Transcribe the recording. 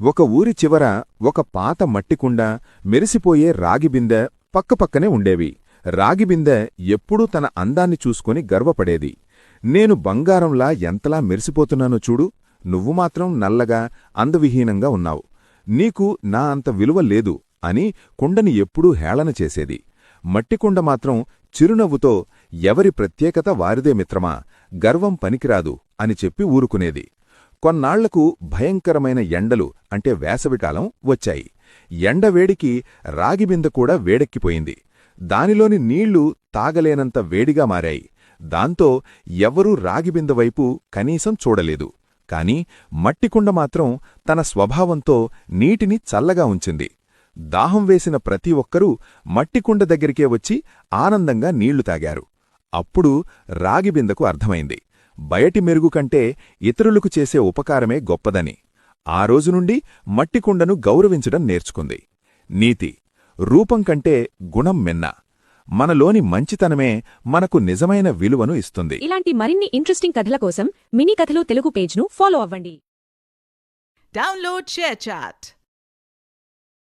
ఒక ఊరి చివర ఒక పాత మట్టికుండ, మెరిసిపోయే రాగిబిందె పక్కపక్కనే ఉండేవి. రాగిబిందె ఎప్పుడూ తన అందాన్ని చూసుకొని గర్వపడేది. నేను బంగారంలా ఎంతలా మెరిసిపోతున్నానో చూడు, నువ్వు మాత్రం నల్లగా అందవిహీనంగా ఉన్నావు. నీకు నా అంత విలువ లేదు అని కుండని ఎప్పుడూ హేళన చేసేది. మట్టికుండ మాత్రం చిరునవ్వుతో ఎవరి ప్రత్యేకత వారిదే మిత్రమా, గర్వం పనికిరాదు అని చెప్పి ఊరుకునేది. కొన్నాళ్లకు భయంకరమైన ఎండలు అంటే వేసవికాలం వచ్చాయి. ఎండవేడికి రాగిబిందె కూడా వేడెక్కిపోయింది. దానిలోని నీళ్లు తాగలేనంత వేడిగా మారాయి. దాంతో ఎవ్వరూ రాగిబిందె వైపు కనీసం చూడలేదు. కాని మట్టికుండ మాత్రం తన స్వభావంతో నీటిని చల్లగా ఉంచింది. దాహం వేసిన ప్రతి ఒక్కరూ మట్టికుండ దగ్గరికే వచ్చి ఆనందంగా నీళ్లు తాగారు. అప్పుడు రాగిబిందెకు అర్థమైంది, బయటి మెరుగు కంటే ఇతరులకు చేసే ఉపకారమే గొప్పదని. ఆ రోజునుండి మట్టికుండను గౌరవించడం నేర్చుకుంది. నీతి: రూపం కంటే గుణం మిన్న. మనలోని మంచితనమే మనకు నిజమైన విలువను ఇస్తుంది. ఇలాంటి మరిన్ని ఇంట్రెస్టింగ్ కథల కోసం మినీ కథలు తెలుగు పేజ్ను ఫాలో అవ్వండి. Download share chat.